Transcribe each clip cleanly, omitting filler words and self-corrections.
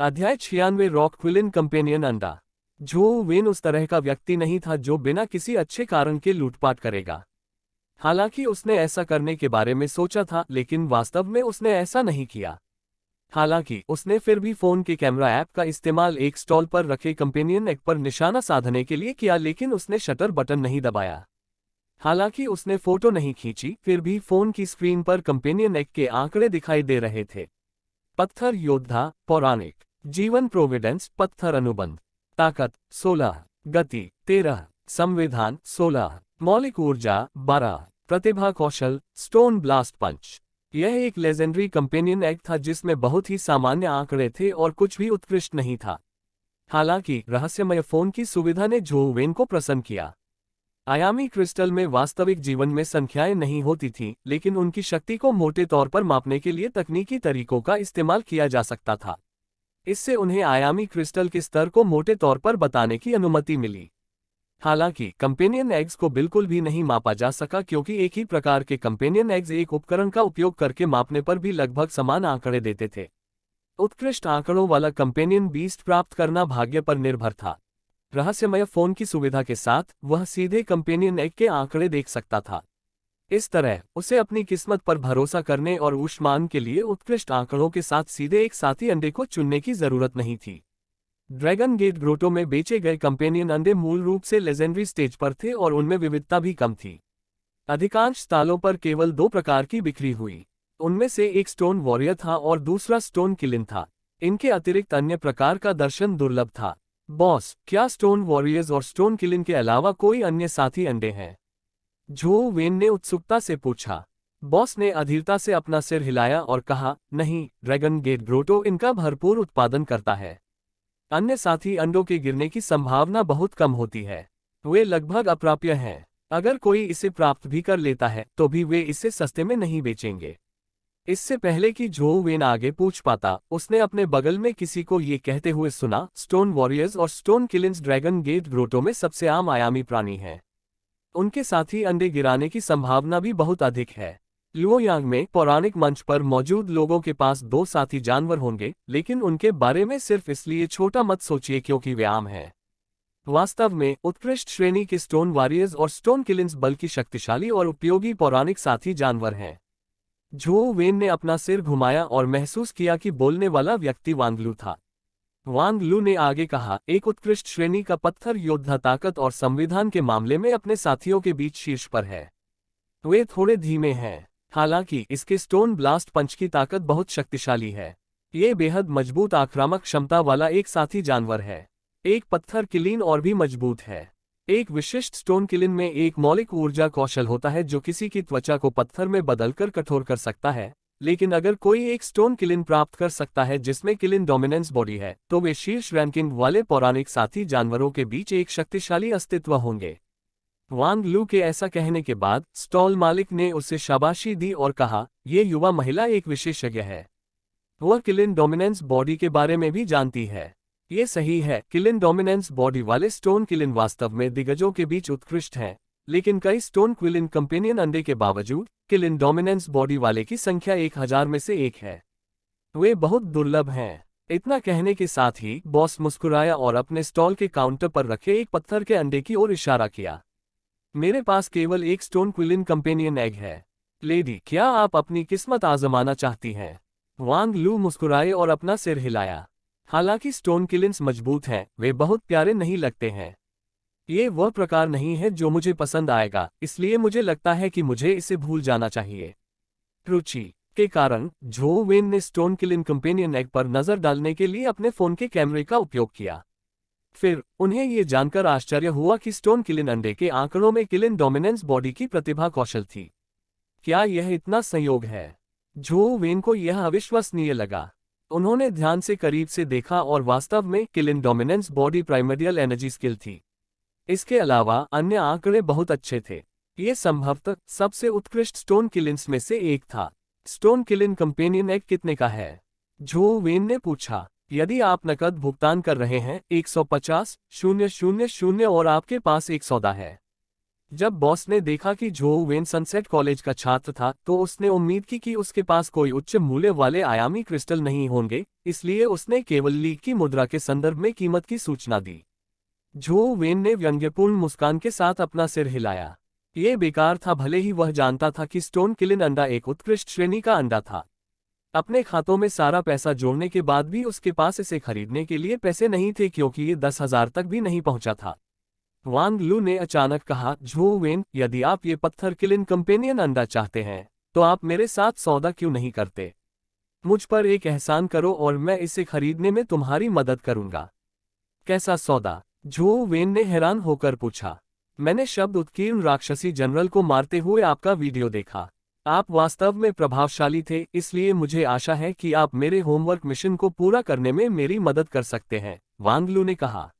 अध्याय 96 rock qilin companion अंडा। जो वेन उस तरह का व्यक्ति नहीं था जो बिना किसी अच्छे कारण के लूटपाट करेगा। हालांकि उसने ऐसा करने के बारे में सोचा था, लेकिन वास्तव में उसने ऐसा नहीं किया। हालांकि उसने फिर भी फोन के कैमरा ऐप का इस्तेमाल एक स्टॉल पर रखे कंपेनियन एग पर निशाना साधने के लिए किया, लेकिन उसने शटर बटन नहीं दबाया। हालांकि उसने फोटो नहीं खींची, फिर भी फोन की स्क्रीन पर कंपेनियन एग के आंकड़े दिखाई दे रहे थे। पत्थर योद्धा पौराणिक जीवन प्रोविडेंस पत्थर अनुबंध ताकत 16 गति 13 संविधान 16 मौलिक ऊर्जा 12 प्रतिभा कौशल स्टोन ब्लास्ट पंच। यह एक लेजेंडरी कंपेनियन एग था जिसमें बहुत ही सामान्य आंकड़े थे और कुछ भी उत्कृष्ट नहीं था। हालांकि रहस्यमय फोन की सुविधा ने जो वेन को प्रसन्न किया। आयामी क्रिस्टल में वास्तविक जीवन में संख्याएं नहीं होती थीं, लेकिन उनकी शक्ति को मोटे तौर पर मापने के लिए तकनीकी तरीकों का इस्तेमाल किया जा सकता था। इससे उन्हें आयामी क्रिस्टल के स्तर को मोटे तौर पर बताने की अनुमति मिली। हालांकि कंपेनियन एग्स को बिल्कुल भी नहीं मापा जा सका, क्योंकि एक ही प्रकार के कंपेनियन एग्स एक उपकरण का उपयोग करके मापने पर भी लगभग समान आंकड़े देते थे। उत्कृष्ट आंकड़ों वाला कंपेनियन बीस्ट प्राप्त करना भाग्य पर निर्भर था। रहस्यमय फोन की सुविधा के साथ वह सीधे कंपेनियन एग के आंकड़े देख सकता था। इस तरह उसे अपनी किस्मत पर भरोसा करने और ऊष्मांग के लिए उत्कृष्ट आंकड़ों के साथ सीधे एक साथी अंडे को चुनने की जरूरत नहीं थी। ड्रैगन गेट ग्रोटो में बेचे गए कंपेनियन अंडे मूल रूप से लेजेंडरी स्टेज पर थे और उनमें विविधता भी कम थी। अधिकांश स्थानों पर केवल दो प्रकार की बिक्री हुई। उनमें से एक स्टोन वॉरियर था और दूसरा स्टोन किलिन था। इनके अतिरिक्त अन्य प्रकार का दर्शन दुर्लभ था। बॉस, क्या स्टोन वॉरियर्स और स्टोन किलिन के अलावा कोई अन्य साथी अंडे हैं? जो वेन ने उत्सुकता से पूछा। बॉस ने अधीरता से अपना सिर हिलाया और कहा, नहीं, ड्रैगन गेट ग्रोटो इनका भरपूर उत्पादन करता है। अन्य साथी अंडों के गिरने की संभावना बहुत कम होती है। वे लगभग अप्राप्य हैं। अगर कोई इसे प्राप्त भी कर लेता है तो भी वे इसे सस्ते में नहीं बेचेंगे। इससे पहले कि जो वेन आगे पूछ पाता, उसने अपने बगल में किसी को ये कहते हुए सुना, स्टोन वॉरियर्स और स्टोन किलिन्स ड्रैगन गेट ग्रोटो में सबसे आम आयामी प्राणी हैं। उनके साथ ही अंडे गिराने की संभावना भी बहुत अधिक है। लुओयांग में पौराणिक मंच पर मौजूद लोगों के पास दो साथी जानवर होंगे, लेकिन उनके बारे में सिर्फ इसलिए छोटा मत सोचिए क्योंकि वे आम हैं। वास्तव में उत्कृष्ट श्रेणी के स्टोन वॉरियर्स और स्टोन किलिन्स बल्कि शक्तिशाली और उपयोगी पौराणिक साथी जानवर हैं। जो वेन ने अपना सिर घुमाया और महसूस किया कि बोलने वाला व्यक्ति वांग लू था। वांग लू ने आगे कहा, एक उत्कृष्ट श्रेणी का पत्थर योद्धा ताकत और संविधान के मामले में अपने साथियों के बीच शीर्ष पर है। वे थोड़े धीमे हैं, हालांकि इसके स्टोन ब्लास्ट पंच की ताकत बहुत शक्तिशाली है। ये बेहद मजबूत आक्रामक क्षमता वाला एक साथी जानवर है। एक पत्थर किलिन और भी मजबूत है। एक विशिष्ट स्टोन किलिन में एक मौलिक ऊर्जा कौशल होता है जो किसी की त्वचा को पत्थर में बदलकर कठोर कर सकता है। लेकिन अगर कोई एक स्टोन किलिन प्राप्त कर सकता है जिसमें किलिन डोमिनेंस बॉडी है, तो वे शीर्ष रैंकिंग वाले पौराणिक साथी जानवरों के बीच एक शक्तिशाली अस्तित्व होंगे। वांग लू के ऐसा कहने के बाद स्टॉल मालिक ने उसे शाबाशी दी और कहा, यह युवा महिला एक विशेषज्ञ है। वह किलिन डोमिनेंस बॉडी के बारे में भी जानती है। ये सही है, किलिन डोमिनेंस बॉडी वाले स्टोन किलिन वास्तव में दिग्गजों के बीच उत्कृष्ट हैं, लेकिन कई स्टोन क्विलिन कंपेनियन अंडे के बावजूद किलिन डोमिनेंस बॉडी वाले की संख्या 1000 में से एक है। वे बहुत दुर्लभ हैं। इतना कहने के साथ ही बॉस मुस्कुराया और अपने स्टॉल के काउंटर पर रखे एक पत्थर के अंडे की ओर इशारा किया। मेरे पास केवल एक स्टोन क्विलिन कंपेनियन एग है। लेडी, क्या आप अपनी किस्मत आजमाना चाहती हैं? वांग लू मुस्कुराए और अपना सिर हिलाया। हालांकि स्टोन किलिन्स मजबूत हैं, वे बहुत प्यारे नहीं लगते हैं। ये वह प्रकार नहीं है जो मुझे पसंद आएगा, इसलिए मुझे लगता है कि मुझे इसे भूल जाना चाहिए। रुचि के कारण जो वेन ने स्टोन किलिन कंपेनियन एग पर नजर डालने के लिए अपने फोन के कैमरे का उपयोग किया। फिर उन्हें ये जानकर आश्चर्य हुआ कि स्टोन किलिन अंडे के आंकड़ों में किलिन डोमिनेंस बॉडी की प्रतिभा कौशल थी। क्या यह इतना संयोग है? जो वेन को यह अविश्वसनीय लगा। उन्होंने ध्यान से करीब से देखा और वास्तव में किलिन dominance body primordial energy skill थी। इसके अलावा अन्य आंकड़े बहुत अच्छे थे। ये संभवतः सबसे उत्कृष्ट स्टोन किलिन्स में से एक था। स्टोन किलिन कंपेनियन एग कितने का है? जो वेन ने पूछा। यदि आप नकद भुगतान कर रहे हैं 150,000 और आपके पास एक सौदा है। जब बॉस ने देखा कि जो वेन सनसेट कॉलेज का छात्र था तो उसने उम्मीद की कि उसके पास कोई उच्च मूल्य वाले आयामी क्रिस्टल नहीं होंगे, इसलिए उसने केवल लीग की मुद्रा के संदर्भ में कीमत की सूचना दी। जो वेन ने व्यंग्यपूर्ण मुस्कान के साथ अपना सिर हिलाया। ये बेकार था, भले ही वह जानता था कि स्टोन किलिन अंडा एक उत्कृष्ट श्रेणी का अंडा था। अपने खातों में सारा पैसा जोड़ने के बाद भी उसके पास इसे खरीदने के लिए पैसे नहीं थे, क्योंकि ये 10,000 तक भी नहीं पहुंचा था। वांग लू ने अचानक कहा, झो वेन, यदि आप ये पत्थर किलिन कंपेनियन अंडा चाहते हैं तो आप मेरे साथ सौदा क्यों नहीं करते? मुझ पर एक एहसान करो और मैं इसे खरीदने में तुम्हारी मदद करूंगा। कैसा सौदा? झो वेन ने हैरान होकर पूछा। मैंने शब्द उत्कीर्ण राक्षसी जनरल को मारते हुए आपका वीडियो देखा। आप वास्तव में प्रभावशाली थे, इसलिए मुझे आशा है कि आप मेरे होमवर्क मिशन को पूरा करने में मेरी मदद कर सकते हैं, वांग लू ने कहा।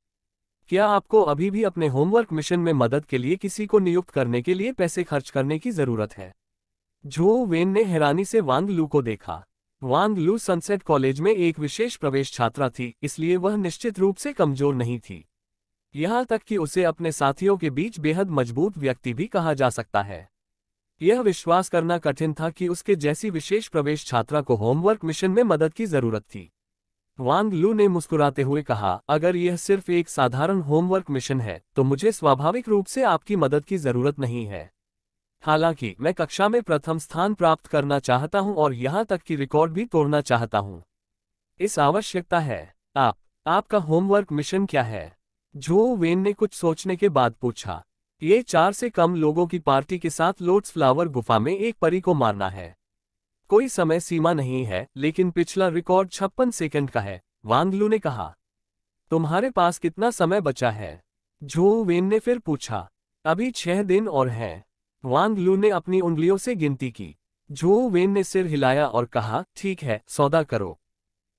क्या आपको अभी भी अपने होमवर्क मिशन में मदद के लिए किसी को नियुक्त करने के लिए पैसे खर्च करने की जरूरत है? झो वेन ने हैरानी से वांग लू को देखा। वांग लू सनसेट कॉलेज में एक विशेष प्रवेश छात्रा थी, इसलिए वह निश्चित रूप से कमजोर नहीं थी। यहाँ तक कि उसे अपने साथियों के बीच बेहद मजबूत व्यक्ति भी कहा जा सकता है। यह विश्वास करना कठिन था कि उसके जैसी विशेष प्रवेश छात्रा को होमवर्क मिशन में मदद की जरूरत थी। वांग लू ने मुस्कुराते हुए कहा, अगर यह सिर्फ एक साधारण होमवर्क मिशन है तो मुझे स्वाभाविक रूप से आपकी मदद की जरूरत नहीं है। हालांकि मैं कक्षा में प्रथम स्थान प्राप्त करना चाहता हूं और यहां तक कि रिकॉर्ड भी तोड़ना चाहता हूं। इस आवश्यकता है। आपका होमवर्क मिशन क्या है? झो वेन ने कुछ सोचने के बाद पूछा। ये 4 से कम लोगों की पार्टी के साथ लोटस फ्लावर गुफा में एक परी को मारना है। कोई समय सीमा नहीं है, लेकिन पिछला रिकॉर्ड 56 सेकंड का है, वांग लू ने कहा। तुम्हारे पास कितना समय बचा है? झो वेन ने फिर पूछा। अभी 6 दिन और हैं। वांग लू ने अपनी उंगलियों से गिनती की। झो वेन ने सिर हिलाया और कहा, ठीक है, सौदा करो।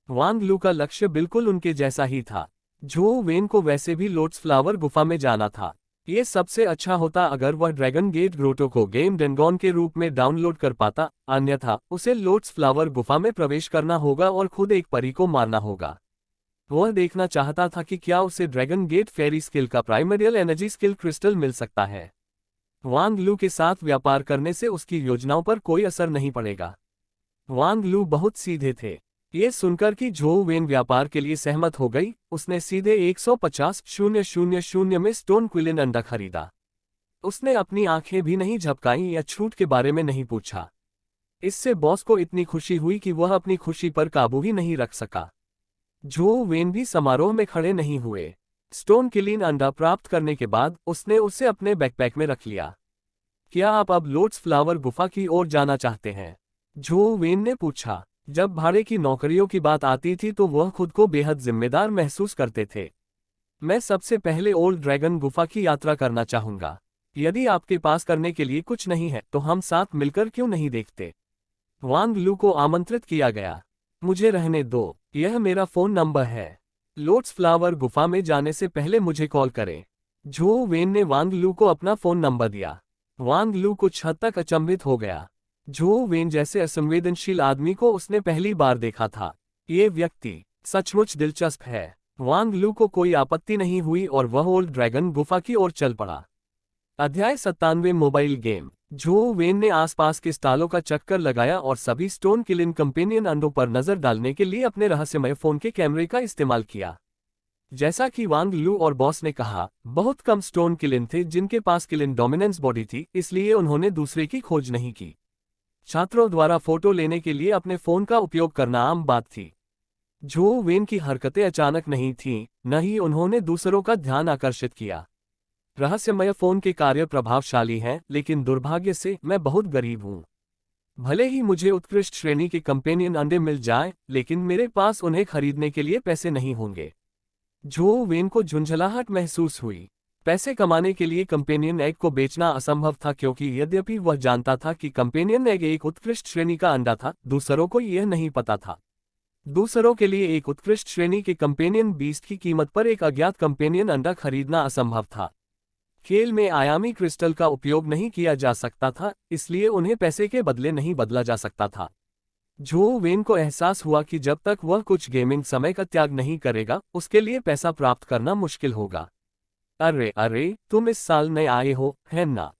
वांग लू का लक्ष्य बिल्कुल उनके जैसा ही था। झो वेन को वैसे भी लोटस फ्लावर गुफा में जाना था। ये सबसे अच्छा होता अगर वह ड्रैगन गेट ग्रोटो को गेम डेंगॉन के रूप में डाउनलोड कर पाता, अन्यथा उसे लोटस फ्लावर गुफा में प्रवेश करना होगा और खुद एक परी को मारना होगा। वह देखना चाहता था कि क्या उसे ड्रैगन गेट फेरी स्किल का प्राइमरियल एनर्जी स्किल क्रिस्टल मिल सकता है। वांग लू के साथ व्यापार करने से उसकी योजनाओं पर कोई असर नहीं पड़ेगा। वांग लू बहुत सीधे थे। ये सुनकर कि झो वेन व्यापार के लिए सहमत हो गई, उसने सीधे 150,000 में स्टोन क्विलिन अंडा खरीदा। उसने अपनी आंखें भी नहीं झपकाईं या छूट के बारे में नहीं पूछा। इससे बॉस को इतनी खुशी हुई कि वह अपनी खुशी पर काबू ही नहीं रख सका। झो वेन भी समारोह में खड़े नहीं हुए। स्टोन क्विलिन अंडा प्राप्त करने के बाद उसने उसे अपने बैकपैक में रख लिया। क्या आप अब लोटस फ्लावर गुफा की ओर जाना चाहते हैं? झो वेन ने पूछा। जब भाड़े की नौकरियों की बात आती थी तो वह खुद को बेहद जिम्मेदार महसूस करते थे। मैं सबसे पहले ओल्ड ड्रैगन गुफा की यात्रा करना चाहूंगा। यदि आपके पास करने के लिए कुछ नहीं है तो हम साथ मिलकर क्यों नहीं देखते? वांग लू को आमंत्रित किया गया। मुझे रहने दो, यह मेरा फोन नंबर है। लोटस फ्लावर गुफा में जाने से पहले मुझे कॉल करें। झो वेन ने वांग लू को अपना फोन नंबर दिया। वांग लू कुछ हद तक अचंभित हो गया। झो वेन जैसे असंवेदनशील आदमी को उसने पहली बार देखा था। ये व्यक्ति सचमुच दिलचस्प है। वांग लू को कोई आपत्ति नहीं हुई और वह ओल्ड ड्रैगन गुफा की ओर चल पड़ा। अध्याय 97 मोबाइल गेम। झो वेन ने आसपास के स्टॉलों का चक्कर लगाया और सभी स्टोन किलिन कंपेनियन अंडों पर नजर डालने के लिए अपने रहस्यमय फोन के कैमरे का इस्तेमाल किया। जैसा कि वांग लू और बॉस ने कहा, बहुत कम स्टोन किलिन थे जिनके पास किलिन डोमिनेंस बॉडी थी, इसलिए उन्होंने दूसरे की खोज नहीं की। छात्रों द्वारा फोटो लेने के लिए अपने फोन का उपयोग करना आम बात थी। झो वेन की हरकतें अचानक नहीं थीं, न ही उन्होंने दूसरों का ध्यान आकर्षित किया। रहस्यमय फोन के कार्य प्रभावशाली हैं, लेकिन दुर्भाग्य से मैं बहुत गरीब हूं। भले ही मुझे उत्कृष्ट श्रेणी के कंपेनियन अंडे मिल जाएं, लेकिन मेरे पास उन्हें खरीदने के लिए पैसे नहीं होंगे। झो वेन को झुंझलाहट महसूस हुई। पैसे कमाने के लिए कंपेनियन एग को बेचना असंभव था, क्योंकि यद्यपि वह जानता था कि कंपेनियन एग एक उत्कृष्ट श्रेणी का अंडा था, दूसरों को यह नहीं पता था। दूसरों के लिए एक उत्कृष्ट श्रेणी के कंपेनियन बीस्ट की कीमत पर एक अज्ञात कंपेनियन अंडा खरीदना असंभव था। खेल में आयामी क्रिस्टल का उपयोग नहीं किया जा सकता था, इसलिए उन्हें पैसे के बदले नहीं बदला जा सकता था। झो वेन को एहसास हुआ कि जब तक वह कुछ गेमिंग समय का त्याग नहीं करेगा, उसके लिए पैसा प्राप्त करना मुश्किल होगा। अरे अरे, तुम इस साल नए आए हो, है ना?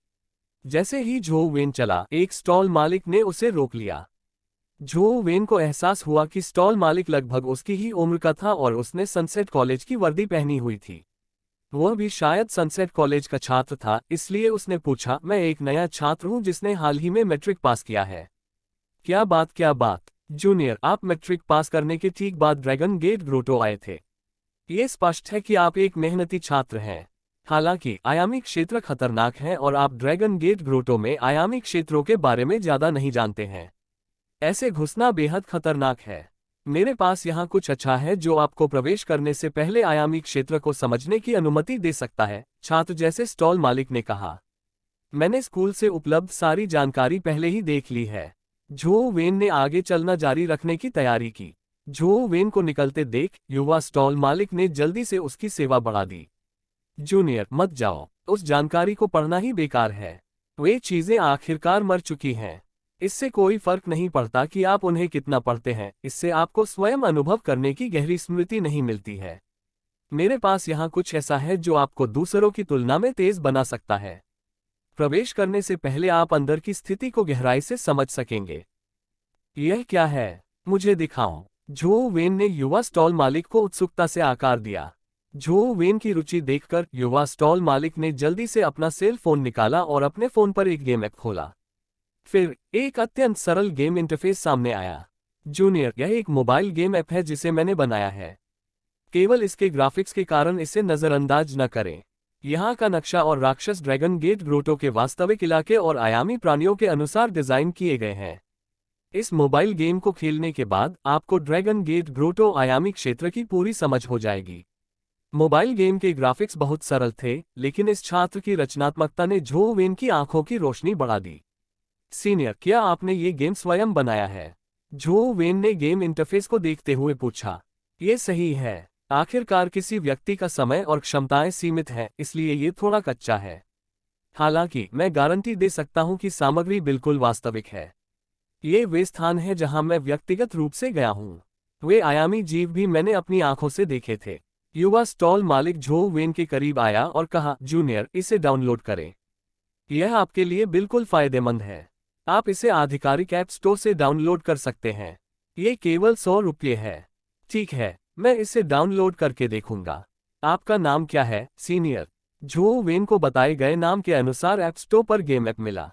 जैसे ही जो वेन चला, एक स्टॉल मालिक ने उसे रोक लिया। जो वेन को एहसास हुआ कि स्टॉल मालिक लगभग उसकी ही उम्र का था और उसने सनसेट कॉलेज की वर्दी पहनी हुई थी। वह भी शायद सनसेट कॉलेज का छात्र था, इसलिए उसने पूछा, मैं एक नया छात्र हूं जिसने हाल ही में मैट्रिक पास किया है। क्या बात क्या बात, जूनियर, आप मैट्रिक पास करने के ठीक बाद ड्रैगन गेट ग्रोटो आए थे। ये स्पष्ट है कि आप एक मेहनती छात्र हैं। हालांकि आयामी क्षेत्र खतरनाक है और आप ड्रैगन गेट ग्रोटो में आयामी क्षेत्रों के बारे में ज्यादा नहीं जानते हैं। ऐसे घुसना बेहद खतरनाक है। मेरे पास यहाँ कुछ अच्छा है जो आपको प्रवेश करने से पहले आयामी क्षेत्र को समझने की अनुमति दे सकता है, छात्र जैसे स्टॉल मालिक ने कहा। मैंने स्कूल से उपलब्ध सारी जानकारी पहले ही देख ली है। जो वेन ने आगे चलना जारी रखने की तैयारी की। जो वेन को निकलते देख युवा स्टॉल मालिक ने जल्दी से उसकी सेवा बढ़ा दी। जूनियर, मत जाओ, उस जानकारी को पढ़ना ही बेकार है। वे चीजें आखिरकार मर चुकी हैं। इससे कोई फर्क नहीं पड़ता कि आप उन्हें कितना पढ़ते हैं, इससे आपको स्वयं अनुभव करने की गहरी स्मृति नहीं मिलती है। मेरे पास यहाँ कुछ ऐसा है जो आपको दूसरों की तुलना में तेज बना सकता है। प्रवेश करने से पहले आप अंदर की स्थिति को गहराई से समझ सकेंगे। यह क्या है? मुझे दिखाओ। जो वेन ने युवा स्टॉल मालिक को उत्सुकता से आकार दिया। जो वेन की रुचि देखकर युवा स्टॉल मालिक ने जल्दी से अपना सेल फोन निकाला और अपने फोन पर एक गेम ऐप खोला। फिर एक अत्यंत सरल गेम इंटरफेस सामने आया। जूनियर, यह एक मोबाइल गेम ऐप है जिसे मैंने बनाया है। केवल इसके ग्राफिक्स के कारण इसे नजरअंदाज न करें। यहाँ का नक्शा और राक्षस ड्रैगन गेट ग्रोटो के वास्तविक इलाके और आयामी प्राणियों के अनुसार डिजाइन किए गए हैं। इस मोबाइल गेम को खेलने के बाद आपको ड्रैगन गेट ग्रोटो आयामी क्षेत्र की पूरी समझ हो जाएगी। मोबाइल गेम के ग्राफिक्स बहुत सरल थे, लेकिन इस छात्र की रचनात्मकता ने जो वेन की आंखों की रोशनी बढ़ा दी। सीनियर, क्या आपने ये गेम स्वयं बनाया है? जो वेन ने गेम इंटरफेस को देखते हुए पूछा। ये सही है। आखिरकार किसी व्यक्ति का समय और क्षमताएं सीमित हैं, इसलिए ये थोड़ा कच्चा है। हालांकि मैं गारंटी दे सकता हूं कि सामग्री बिल्कुल वास्तविक है। ये वे स्थान हैं जहां मैं व्यक्तिगत रूप से गया हूं। वे आयामी जीव भी मैंने अपनी आंखों से देखे थे। युवा स्टॉल मालिक जो वेन के करीब आया और कहा, जूनियर, इसे डाउनलोड करें। यह आपके लिए बिल्कुल फायदेमंद है। आप इसे आधिकारिक ऐप स्टोर से डाउनलोड कर सकते हैं। ये केवल 100 रुपये है। ठीक है, मैं इसे डाउनलोड करके देखूंगा। आपका नाम क्या है, सीनियर? जो वेन को बताए गए नाम के अनुसार ऐप स्टोर पर गेम ऐप मिला।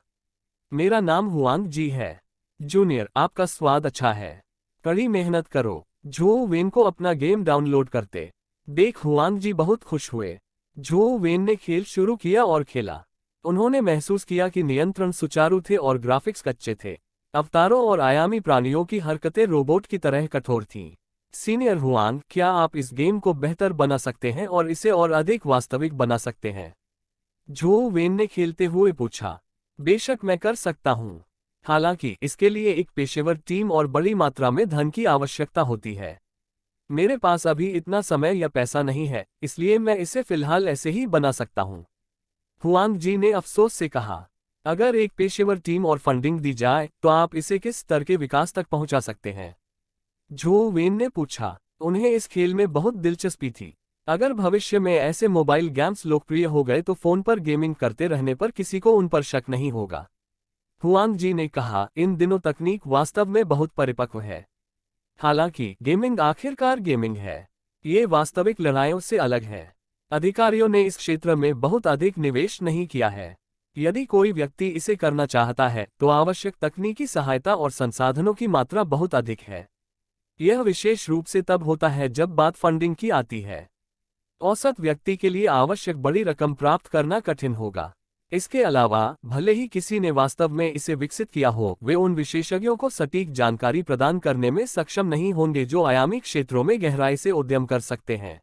मेरा नाम हुआंग जी है। जूनियर, आपका स्वाद अच्छा है। कड़ी मेहनत करो। जो वेन को अपना गेम डाउनलोड करते देख हुआंग जी बहुत खुश हुए। जो वेन ने खेल शुरू किया और खेला। उन्होंने महसूस किया कि नियंत्रण सुचारू थे और ग्राफिक्स कच्चे थे। अवतारों और आयामी प्राणियों की हरकतें रोबोट की तरह कठोर थीं। सीनियर हुआंग, क्या आप इस गेम को बेहतर बना सकते हैं और इसे और अधिक वास्तविक बना सकते हैं? जो वेन ने खेलते हुए पूछा। बेशक मैं कर सकता हूं। हालांकि इसके लिए एक पेशेवर टीम और बड़ी मात्रा में धन की आवश्यकता होती है। मेरे पास अभी इतना समय या पैसा नहीं है, इसलिए मैं इसे फिलहाल ऐसे ही बना सकता हूं। हुआंग जी ने अफसोस से कहा। अगर एक पेशेवर टीम और फंडिंग दी जाए तो आप इसे किस स्तर के विकास तक पहुंचा सकते हैं? जो वेन ने पूछा। उन्हें इस खेल में बहुत दिलचस्पी थी। अगर भविष्य में ऐसे मोबाइल गेम्स लोकप्रिय हो गए तो फोन पर गेमिंग करते रहने पर किसी को उन पर शक नहीं होगा। हुआंग जी ने कहा, इन दिनों तकनीक वास्तव में बहुत परिपक्व है। हालांकि गेमिंग आखिरकार गेमिंग है। ये वास्तविक लड़ाइयों से अलग है। अधिकारियों ने इस क्षेत्र में बहुत अधिक निवेश नहीं किया है। यदि कोई व्यक्ति इसे करना चाहता है तो आवश्यक तकनीकी सहायता और संसाधनों की मात्रा बहुत अधिक है। यह विशेष रूप से तब होता है जब बात फंडिंग की आती है। औसत व्यक्ति के लिए आवश्यक बड़ी रकम प्राप्त करना कठिन होगा। इसके अलावा, भले ही किसी ने वास्तव में इसे विकसित किया हो, वे उन विशेषज्ञों को सटीक जानकारी प्रदान करने में सक्षम नहीं होंगे जो आयामी क्षेत्रों में गहराई से उद्यम कर सकते हैं।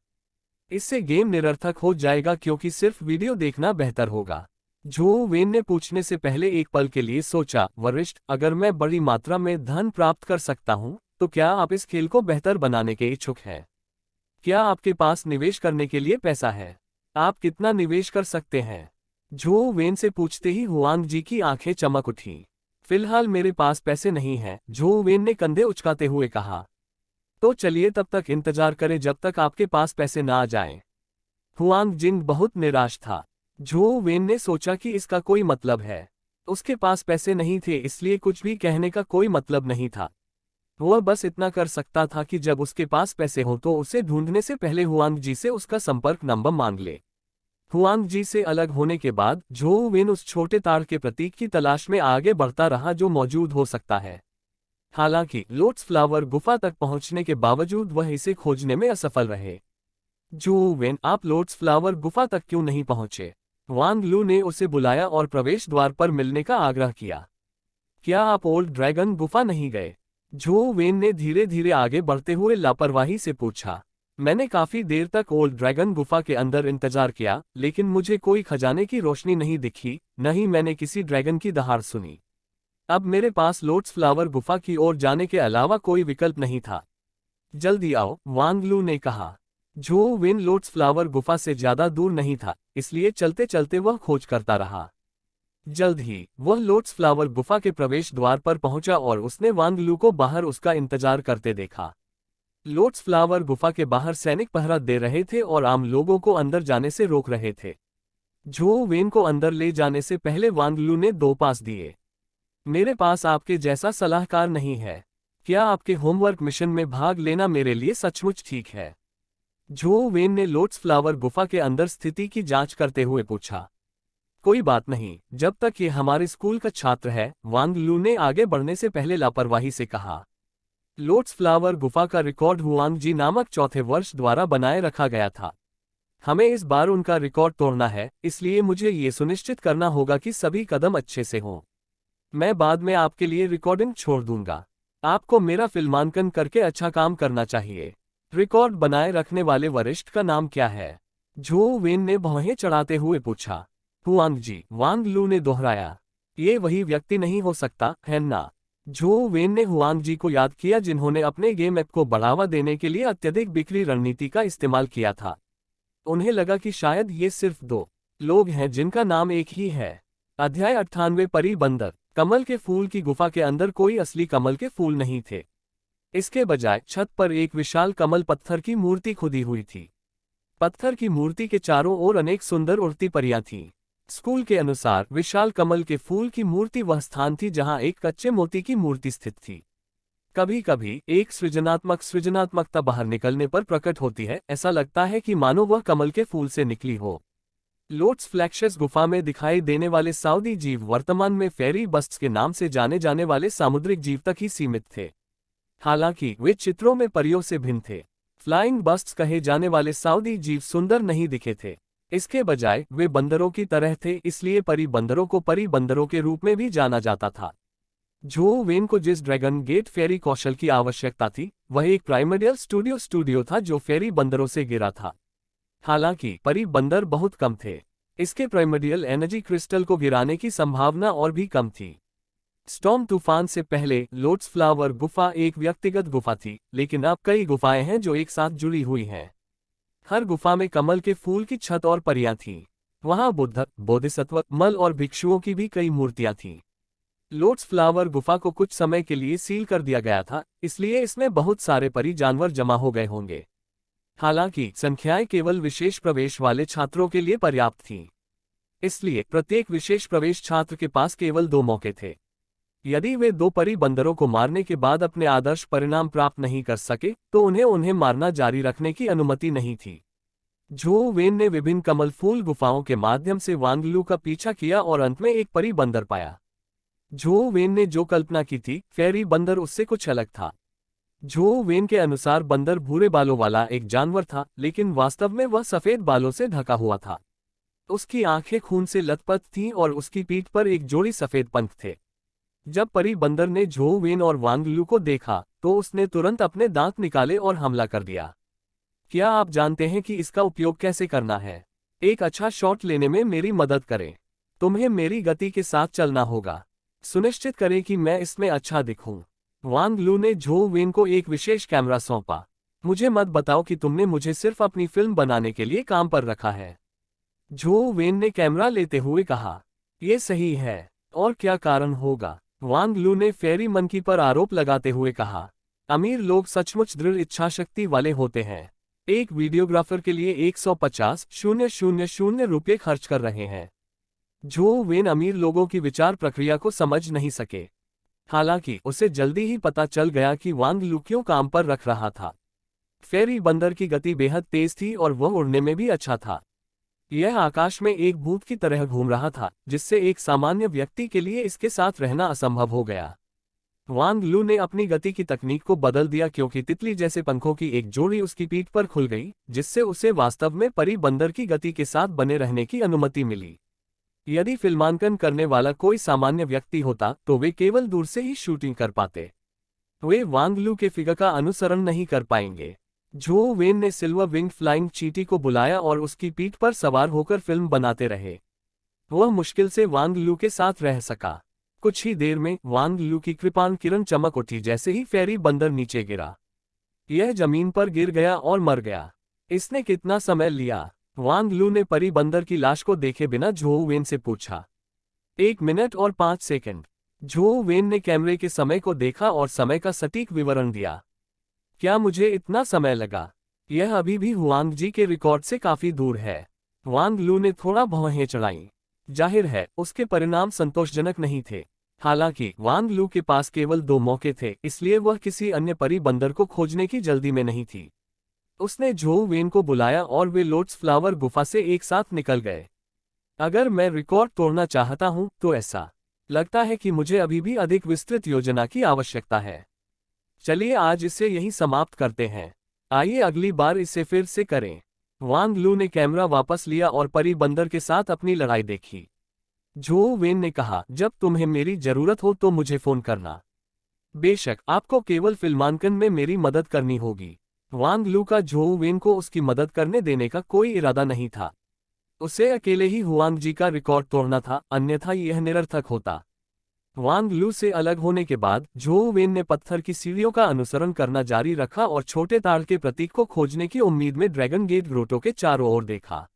इससे गेम निरर्थक हो जाएगा क्योंकि सिर्फ वीडियो देखना बेहतर होगा। जो वेन ने पूछने से पहले एक पल के लिए सोचा, वरिष्ठ, अगर मैं बड़ी मात्रा में धन प्राप्त कर सकता हूं, तो क्या आप इस खेल को बेहतर बनाने के इच्छुक हैं? क्या आपके पास निवेश करने के लिए पैसा है? आप कितना निवेश कर सकते हैं? जो वेन से पूछते ही हुआंग जी की आंखें चमक उठी। फिलहाल मेरे पास पैसे नहीं हैं, जो वेन ने कंधे उचकाते हुए कहा। तो चलिए तब तक इंतजार करें जब तक आपके पास पैसे ना आ जाएं। हुआंग जिंग बहुत निराश था। झो वेन ने सोचा कि इसका कोई मतलब है। उसके पास पैसे नहीं थे, इसलिए कुछ भी कहने का कोई मतलब नहीं था। वह बस इतना कर सकता था कि जब उसके पास पैसे हो तो उसे ढूंढने से पहले हुआंग जी से उसका संपर्क नंबर मांग ले। हुआंग जी से अलग होने के बाद झो वेन उस छोटे तार के प्रतीक की तलाश में आगे बढ़ता रहा जो मौजूद हो सकता है। हालांकि लोटस फ्लावर गुफा तक पहुंचने के बावजूद वह इसे खोजने में असफल रहे। झो वेन, आप लोटस फ्लावर गुफा तक क्यों नहीं पहुंचे? वांग लू ने उसे बुलाया और प्रवेश द्वार पर मिलने का आग्रह किया। क्या आप ओल्ड ड्रैगन गुफा नहीं गए? झो वेन ने धीरे धीरे आगे बढ़ते हुए लापरवाही से पूछा। मैंने काफी देर तक ओल्ड ड्रैगन गुफा के अंदर इंतजार किया, लेकिन मुझे कोई खजाने की रोशनी नहीं दिखी, न ही मैंने किसी ड्रैगन की दहाड़ सुनी। अब मेरे पास लोटस फ्लावर गुफा की ओर जाने के अलावा कोई विकल्प नहीं था। जल्दी आओ, वांग लू ने कहा। झो वेन लोटस फ्लावर गुफा से ज्यादा दूर नहीं था, इसलिए चलते चलते वह खोज करता रहा। जल्द ही वह लोटस फ्लावर गुफा के प्रवेश द्वार पर पहुंचा और उसने वांग लू को बाहर उसका इंतजार करते देखा। लोटस फ्लावर गुफा के बाहर सैनिक पहरा दे रहे थे और आम लोगों को अंदर जाने से रोक रहे थे। झो वेन को अंदर ले जाने से पहले वांग लू ने 2 पास दिए। मेरे पास आपके जैसा सलाहकार नहीं है। क्या आपके होमवर्क मिशन में भाग लेना मेरे लिए सचमुच ठीक है? झो वेन ने लोटस फ्लावर गुफा के अंदर स्थिति की जांच करते हुए पूछा। कोई बात नहीं, जब तक ये हमारे स्कूल का छात्र है, वांग लू ने आगे बढ़ने से पहले लापरवाही से कहा। लोटस फ्लावर गुफा का रिकॉर्ड हुआंग जी नामक चौथे वर्ष द्वारा बनाए रखा गया था। हमें इस बार उनका रिकॉर्ड तोड़ना है, इसलिए मुझे ये सुनिश्चित करना होगा कि सभी कदम अच्छे से हों। मैं बाद में आपके लिए रिकॉर्डिंग छोड़ दूंगा। आपको मेरा फिल्मांकन करके अच्छा काम करना चाहिए। रिकॉर्ड बनाए रखने वाले वरिष्ठ का नाम क्या है? झो वेन ने भौहें चढ़ाते हुए पूछा। हुआंग जी, वांग लू ने दोहराया। ये वही व्यक्ति नहीं हो सकता, है ना? झो वेन ने हुआंग जी को याद किया जिन्होंने अपने गेम ऐप को बढ़ावा देने के लिए अत्यधिक बिक्री रणनीति का इस्तेमाल किया था। उन्हें लगा कि शायद ये सिर्फ 2 लोग हैं जिनका नाम एक ही है। अध्याय 98 परी बंदर। कमल के फूल की गुफा के अंदर कोई असली कमल के फूल नहीं थे। इसके बजाय छत पर एक विशाल कमल पत्थर की मूर्ति खुदी हुई थी। पत्थर की मूर्ति के चारों ओर अनेक सुंदर उड़ती परियां थीं। स्कूल के अनुसार विशाल कमल के फूल की मूर्ति वह स्थान थी जहां एक कच्चे मोती की मूर्ति स्थित थी। कभी कभी एक सृजनात्मकता बाहर निकलने पर प्रकट होती है। ऐसा लगता है कि मानो वह कमल के फूल से निकली हो। लोटस फ्लैक्शस गुफा में दिखाई देने वाले साउदी जीव वर्तमान में फेरी बस्ट्स के नाम से जाने जाने वाले सामुद्रिक जीव तक ही सीमित थे। हालांकि वे चित्रों में परियों से भिन्न थे। फ्लाइंग बस्ट्स कहे जाने वाले साउदी जीव सुंदर नहीं दिखे थे। इसके बजाय वे बंदरों की तरह थे, इसलिए परी बंदरों को परी बंदरों के रूप में भी जाना जाता था। झो वेन को जिस ड्रैगन गेट फेरी कौशल की आवश्यकता थी, वह एक प्राइमर्डियल स्टूडियो था जो फेरी बंदरों से गिरा था। हालांकि परी बंदर बहुत कम थे। इसके प्राइमर्डियल एनर्जी क्रिस्टल को गिराने की संभावना और भी कम थी। स्टॉर्म तूफान से पहले लोटस फ्लावर गुफा एक व्यक्तिगत गुफा थी, लेकिन अब कई गुफाएं हैं जो एक साथ जुड़ी हुई हैं। हर गुफा में कमल के फूल की छत और परियां थीं। वहां बुद्ध, बोधिसत्व, मल और भिक्षुओं की भी कई मूर्तियां थीं। लोटस फ्लावर गुफा को कुछ समय के लिए सील कर दिया गया था, इसलिए इसमें बहुत सारे परी जानवर जमा हो गए होंगे। हालांकि संख्याएं केवल विशेष प्रवेश वाले छात्रों के लिए पर्याप्त थीं। इसलिए प्रत्येक विशेष प्रवेश छात्र के पास केवल 2 मौके थे। यदि वे 2 परी बंदरों को मारने के बाद अपने आदर्श परिणाम प्राप्त नहीं कर सके, तो उन्हें मारना जारी रखने की अनुमति नहीं थी। झो वेन ने विभिन्न कमल फूल गुफाओं के माध्यम से वांग लू का पीछा किया और अंत में एक परी बंदर पाया। झो वेन ने जो कल्पना की थी, फेरी बंदर उससे कुछ अलग था। झो वेन के अनुसार बंदर भूरे बालों वाला एक जानवर था, लेकिन वास्तव में वह सफेद बालों से ढका हुआ था। उसकी आंखें खून से लथपथ थीं और उसकी पीठ पर एक जोड़ी सफेद पंख थे। जब परी बंदर ने झो वेन और वांग लू को देखा, तो उसने तुरंत अपने दांत निकाले और हमला कर दिया। क्या आप जानते हैं कि इसका उपयोग कैसे करना है? एक अच्छा शॉट लेने में मेरी मदद करें। तुम्हें मेरी गति के साथ चलना होगा। सुनिश्चित करें कि मैं इसमें अच्छा दिखूं। वांग लू ने झो वेन को एक विशेष कैमरा सौंपा। मुझे मत बताओ कि तुमने मुझे सिर्फ अपनी फिल्म बनाने के लिए काम पर रखा है। झो वेन ने कैमरा लेते हुए कहा। यह सही है, और क्या कारण होगा? वांग लू ने फेरी मंकी पर आरोप लगाते हुए कहा। अमीर लोग सचमुच दृढ़ इच्छाशक्ति वाले होते हैं। एक वीडियोग्राफर के लिए 150,000 रुपये खर्च कर रहे हैं। जो वेन अमीर लोगों की विचार प्रक्रिया को समझ नहीं सके। हालांकि उसे जल्दी ही पता चल गया कि वांग लू क्यों काम पर रख रहा था। फेरी बंदर की गति बेहद तेज थी और वह उड़ने में भी अच्छा था। यह आकाश में एक भूत की तरह घूम रहा था, जिससे एक सामान्य व्यक्ति के लिए इसके साथ रहना असंभव हो गया। वांग लू ने अपनी गति की तकनीक को बदल दिया क्योंकि तितली जैसे पंखों की एक जोड़ी उसकी पीठ पर खुल गई, जिससे उसे वास्तव में परी बंदर की गति के साथ बने रहने की अनुमति मिली। यदि फिल्मांकन करने वाला कोई सामान्य व्यक्ति होता तो वे केवल दूर से ही शूटिंग कर पाते। वे वांग लू के फिगर का अनुसरण नहीं कर पाएंगे। जो वेन ने सिल्वर विंग फ्लाइंग चींटी को बुलाया और उसकी पीठ पर सवार होकर फिल्म बनाते रहे। वह मुश्किल से वांग लू के साथ रह सका। कुछ ही देर में वांग लू की कृपाण किरण चमक उठी जैसे ही फेरी बंदर नीचे गिरा। यह जमीन पर गिर गया और मर गया। इसने कितना समय लिया? वांग लू ने परी बंदर की लाश को देखे बिना झो वेन से पूछा। 1 मिनट और 5 सेकंड। झो वेन ने कैमरे के समय को देखा और समय का सटीक विवरण दिया। क्या मुझे इतना समय लगा? यह अभी भी हुआंग जी के रिकॉर्ड से काफी दूर है। वांग लू ने थोड़ा भौहें चढ़ाईं। जाहिर है उसके परिणाम संतोषजनक नहीं थे। हालांकि वांग लू के पास केवल 2 मौके थे, इसलिए वह किसी अन्य परी बंदर को खोजने की जल्दी में नहीं थी। उसने झो वेन को बुलाया और वे लोटस फ्लावर गुफा से एक साथ निकल गए। अगर मैं रिकॉर्ड तोड़ना चाहता हूं तो ऐसा लगता है कि मुझे अभी भी अधिक विस्तृत योजना की आवश्यकता है। चलिए आज इसे यहीं समाप्त करते हैं। आइए अगली बार इसे फिर से करें। वांग लू ने कैमरा वापस लिया और परी बंदर के साथ अपनी लड़ाई देखी। झो वेन ने कहा, जब तुम्हें मेरी जरूरत हो तो मुझे फोन करना। बेशक आपको केवल फिल्मांकन में मेरी मदद करनी होगी। वांग लू का झो वेन को उसकी मदद करने देने का कोई इरादा नहीं था। उसे अकेले ही हुआंग जी का रिकॉर्ड तोड़ना था, अन्यथा यह निरर्थक होता। वांग लू से अलग होने के बाद झो वेन ने पत्थर की सीढ़ियों का अनुसरण करना जारी रखा और छोटे ताड़ के प्रतीक को खोजने की उम्मीद में ड्रैगन गेट ग्रोटो के चारों ओर देखा।